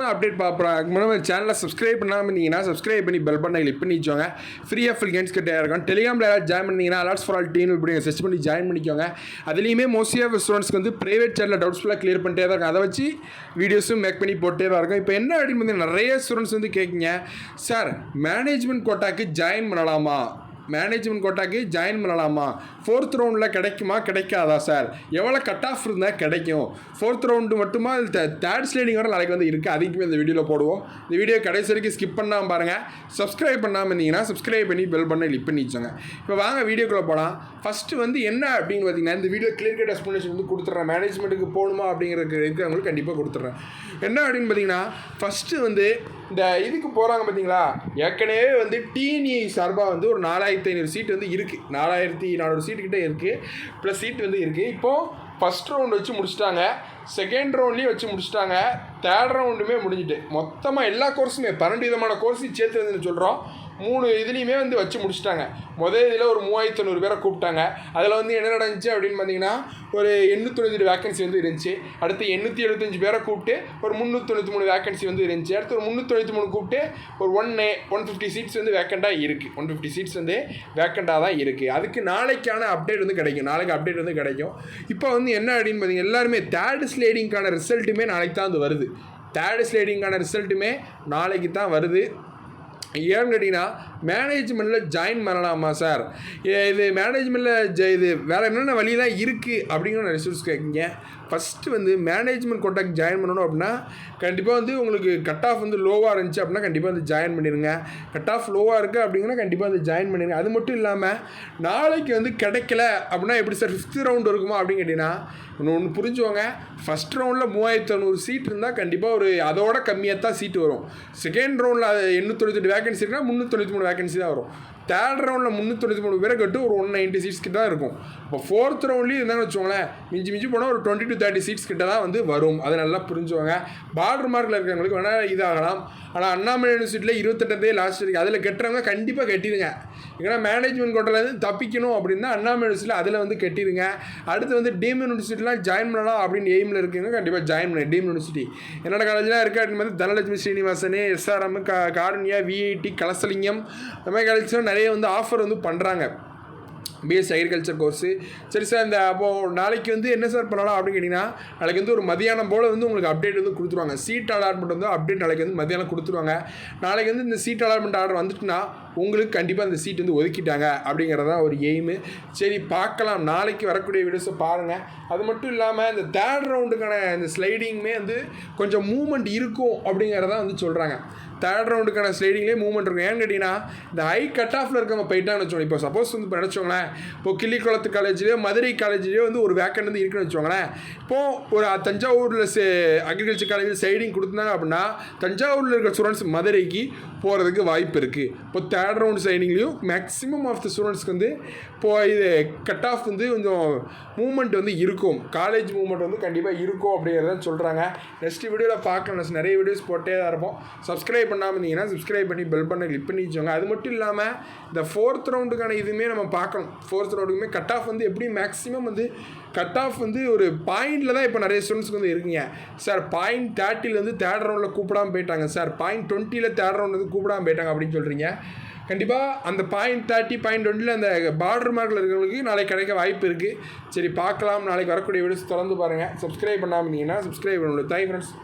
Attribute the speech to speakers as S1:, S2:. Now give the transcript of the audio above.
S1: தான் அப்டேட் பார்ப்போம். சேனலை சப்ஸ்கிரைப் பண்ணாமல் இருந்தீங்கன்னா சப்ஸ்கிரைப் பண்ணி பெல் பட்டனை கிளிக் பண்ணி வச்சோங்க. ஃப்ரீயாக ஃபுல் கேம்ஸ் கிட்டே இருக்கும். டெலிகிராமில் யாராவது ஜாயின் பண்ணிங்கன்னா அலாட்ஸ் ஃபார் ஆல் டீம் இப்படி சர்ச் பண்ணி ஜாயின் பண்ணிக்கோங்க. அதுலேயுமே மோஸ்ட்லி ஆஃப் ஸ்டூடெண்ட்ஸ்க்கு வந்து ப்ரைவேட் சேனலில் டவுட்ஸ் ஃபுல்லாக கிளியர் பண்ணிட்டே தான் இருக்கும். அதை வச்சு வீடியோஸும் மேக் பண்ணி போட்டே தான் இருக்கும். இப்போ என்ன அப்படின்னு பார்த்தீங்கன்னா நிறைய ஸ்டூடெண்ட்ஸ் வந்து கேட்குங்க, சார் மேனேஜ்மெண்ட் கோட்டாக்கு ஜாயின் பண்ணலாமா, மேனேஜ்மெண்ட் கோட்டாக்கு ஜாயின் பண்ணலாமா, 4th ரவுண்டில் கிடைக்குமா கிடைக்காதா சார், எவ்வளோ கட் ஆஃப் இருந்தால் கிடைக்கும், 4th ரவுண்டு மட்டுமா தேர்ட் ஸ்லைடிங் வர நாளைக்கு வந்து இருக்குது, அதுக்குமே இந்த வீடியோவில் போடுவோம். இந்த வீடியோ கடைசி வரைக்கும் ஸ்கிப் பண்ணாமல் பாருங்கள். சப்ஸ்கிரைப் பண்ணாமல் இருந்தீங்கன்னா சப்ஸ்கிரைப் பண்ணி பெல் பண்ணி கிளிக் பண்ணி வச்சோங்க. இப்போ வாங்க வீடியோக்குள்ளே போகலாம். ஃபஸ்ட்டு வந்து என்ன அப்படின்னு பார்த்தீங்கன்னா இந்த வீடியோ கிளியர் கட் எக்ஸ்ப்ளனேஷன் வந்து கொடுத்துட்றேன். மேனேஜ்மெண்ட்டுக்கு போகணுமா இருக்கிறவங்களுக்கு கண்டிப்பாக கொடுத்துட்றேன். என்ன அப்படின்னு பார்த்தீங்கன்னா ஃபஸ்ட்டு வந்து இந்த இதுக்கு போகிறாங்க பார்த்தீங்களா, ஏற்கனவே வந்து டிஎன்இ சார்பாக வந்து ஒரு 4500 சீட் வந்து இருக்குது, 4400 சீட்டுக்கிட்டே இருக்குது, ப்ளஸ் சீட் வந்து இருக்குது. இப்போது ஃபஸ்ட் ரவுண்டு வச்சு முடிச்சிட்டாங்க, செகண்ட் ரவுண்ட்லேயும் வச்சு முடிச்சிட்டாங்க, தேர்ட் ரவுண்டுமே முடிஞ்சிட்டு மொத்தமாக எல்லா கோர்ஸுமே 12 விதமான கோர்ஸையும் சேர்த்து வந்து சொல்கிறோம். 3 இதுலேயுமே வந்து வச்சு முடிச்சிட்டாங்க. இதில் ஒரு 3500 பேரை கூப்பிட்டாங்க. அதில் வந்து என்ன நடந்துச்சு அப்படின்னு பார்த்தீங்கன்னா ஒரு 897 வேக்கன்சி வந்து இருந்துச்சு. அடுத்து 875 பேரை கூப்பிட்டு ஒரு 393 வேக்கன்சி வந்து இருந்துச்சு. அடுத்து ஒரு 393 கூப்பிட்டு ஒரு 150 சீட்ஸ் வந்து வேக்கண்டாக இருக்குது. 150 சீட்ஸ் வந்து வேக்கண்டாக தான் இருக்குது. அதுக்கு நாளைக்கான அப்டேட் வந்து கிடைக்கும், நாளைக்கு அப்டேட் வந்து கிடைக்கும். இப்போ வந்து என்ன அப்படின்னு பார்த்தீங்கன்னா எல்லாருமே தேர்ட் ஸ்லைடிங்கான ரிசல்ட்டுமே நாளைக்கு தான் வந்து வருது. தேர்ட் ஸ்லைடிங்கான ரிசல்ட்டுமே நாளைக்கு தான் வருது. ஏன்னு கேட்டிங்கன்னா மேனேஜ்மெண்ட்டில் ஜாயின் பண்ணலாமா சார், இது மேனேஜ்மெண்ட்டில் இது வேறு என்னென்ன வழியெல்லாம் இருக்குது அப்படிங்கிற நிறைய ஸ்டூடெண்ட்ஸ் கேட்குங்க. ஃபஸ்ட்டு வந்து மேனேஜ்மெண்ட் கோட்டாக்கு ஜாயின் பண்ணணும் அப்படின்னா கண்டிப்பாக வந்து உங்களுக்கு கட் ஆஃப் வந்து லோவாக இருந்துச்சு அப்படின்னா கண்டிப்பாக வந்து ஜாயின் பண்ணிடுங்க. கட் ஆஃப் லோவாக இருக்குது அப்படிங்கன்னா கண்டிப்பாக வந்து ஜாயின் பண்ணிடுங்க. அது மட்டும் இல்லாமல் நாளைக்கு வந்து கிடைக்கல அப்படின்னா எப்படி சார் 5th ரவுண்டு இருக்குமா அப்படின்னு கேட்டிங்கன்னா ஒன்று புரிஞ்சுவாங்க. ஃபஸ்ட் ரவுண்டில் 3500 சீட் இருந்தால் கண்டிப்பாக ஒரு அதோட கம்மியாக தான் சீட்டு வரும். செகண்ட் ரவுண்டில் அது 898 வேகன்சி இருக்குன்னா 393 வேகன்சி தான் வரும். தேர்ட் ரவுண்டில் 393 பேரை கட்டு ஒரு 190 சீட்ஸ் கிட்ட தான் இருக்கும். இப்போ 4th ரவுண்ட்லேயும் இருந்தாங்கன்னு வச்சுக்கோங்களேன், மிஞ்சி போனால் ஒரு 20 to 30 சீட்ஸ் கிட்ட தான் வந்து வரும். அதை நல்லா புரிஞ்சுவாங்க. பார்டர் மார்க்கில் இருக்கிறவங்களுக்கு வேணால் இதாகலாம். ஆனால் அண்ணாமலை யூனிவர்சிட்டியில் 28 லாஸ்ட் இருக்குது, அதில் கட்டுறவங்க கண்டிப்பாக கட்டிடுங்க. ஏன்னா மேனேஜ்மெண்ட் கோட்டாலேருந்து தப்பிக்கணும் அப்படின்னா அண்ணாமலை யூனிவர்சிட்டியில் அதில் வந்து கட்டிடுங்க. அடுத்து வந்து டீம் யூனிவர்சிட்டிலாம் ஜாயின் பண்ணலாம் அப்படின்னு எய்மில் இருக்குங்க, கண்டிப்பாக ஜாயின் பண்ணி டீம் யூனிவர்சிட்டி என்னோட காலேஜ்லாம் இருக்குது அப்படின்னு பார்த்து தனலட்சுமி ஸ்ரீனிவாசனே, எஸ்ஆர்எம், காருண்யா, விஐடி, கலசலிங்கம் அந்த மாதிரி காலேஜ்லாம் நிறைய வந்து ஆஃபர் வந்து பண்ணுறாங்க பிஎஸ்சி அக்ரிகல்ச்சர் கோர்ஸு. சரி சார், இந்த அப்போது நாளைக்கு வந்து என்ன சார் பண்ணலாம் அப்படின்னு கேட்டிங்கன்னா நாளைக்கு வந்து ஒரு மதியானம் போல் வந்து உங்களுக்கு அப்டேட் வந்து கொடுத்துருவாங்க. சீட் அலாட்மெண்ட் வந்து அப்டேட் நாளைக்கு வந்து மதியானம் கொடுத்துருவாங்க. நாளைக்கு வந்து இந்த சீட் அலாட்மெண்ட் ஆர்டர் வந்துட்டுனா உங்களுக்கு கண்டிப்பாக அந்த சீட் வந்து ஒதுக்கிட்டாங்க அப்படிங்கிறதான் ஒரு எய்மு. சரி பார்க்கலாம், நாளைக்கு வரக்கூடிய வீடியோஸை பாருங்கள். அது மட்டும் இல்லாமல் இந்த தேர்ட் ரவுண்டுக்கான இந்த ஸ்லைடிங்குமே வந்து கொஞ்சம் மூவ்மெண்ட் இருக்கும் அப்படிங்கிறதான் வந்து சொல்கிறாங்க. தேர்ட் ரவுண்டுக்கான ஸ்லைடிங்லேயே மூவ்மெண்ட் இருக்கும். ஏன்னு கேட்டிங்கன்னா இந்த ஹை கட் ஆஃபில் இருக்கவங்க போயிட்டான்னு வச்சோங்களேன். இப்போ சப்போஸ் வந்து இப்போ நினச்சோங்களேன், இப்போ கிள்ளிக்குளத்து காலேஜ்லேயோ மதுரை காலேஜ்லேயோ வந்து ஒரு வேக்கண்ட் வந்து இருக்குன்னு வச்சுக்கோங்களேன். இப்போது ஒரு தஞ்சாவூரில் அக்ரிகல்ச்சர் காலேஜில் சைடிங் கொடுத்தாங்க அப்படின்னா தஞ்சாவூரில் இருக்கிற ஸ்டூடெண்ட்ஸ் மதுரைக்கு போகிறதுக்கு வாய்ப்பு இருக்குது. இப்போ தேர்ட் ரவுண்ட் சைடிங்லேயும் மேக்ஸிமம் ஆஃப் த ஸ்டூடெண்ட்ஸ்க்கு வந்து இப்போது இது கட் ஆஃப் வந்து கொஞ்சம் மூவ்மெண்ட் வந்து இருக்கும், காலேஜ் மூவ்மெண்ட் வந்து கண்டிப்பாக இருக்கும் அப்படிங்கிறத சொல்கிறாங்க. நெக்ஸ்ட் வீடியோவில் பார்க்கலாம், நிறைய வீடியோஸ் போட்டே தான் இருப்போம். சப்ஸ்கிரைப் பண்ணாமல் இருந்தீங்கன்னா சப்ஸ்கிரைப் பண்ணி பெல் பண்ண கிளிக் பண்ணி வச்சுக்கோங்க. அது மட்டும் இல்லாமல் இந்த 4th ரவுண்டுக்கான இதுவுமே நம்ம பார்க்கணும். 4th ரவுண்டுக்குமே கட் ஆஃப் வந்து எப்படி மேக்ஸிமம் வந்து கட் ஆஃப் வந்து ஒரு பாயிண்டில் தான் இப்போ நிறைய ஸ்டூடெண்ட்ஸ்க்கு வந்து இருக்குங்க. சார் .30 வந்து தேர்ட் ரவுண்டில் கூப்பிடாமல் போயிட்டாங்க சார், .20 தேர்ட் ரவுண்ட் வந்து கூப்பிடாமல் போயிட்டாங்க அப்படின்னு சொல்கிறீங்க. கண்டிப்பாக அந்த .30 .20 அந்த பார்டர் மார்க்கில் இருக்கிறவங்களுக்கு நாளைக்கு கிடைக்க வாய்ப்பு இருக்குது. சரி பார்க்கலாம், நாளைக்கு வரக்கூடிய வீடியோஸ் தொடர்ந்து பாருங்கள். சப்ஸ்கிரைப் பண்ணாமல் இருந்தீங்கன்னா சப்ஸ்கிரைப் பண்ணணும். Thank you friends.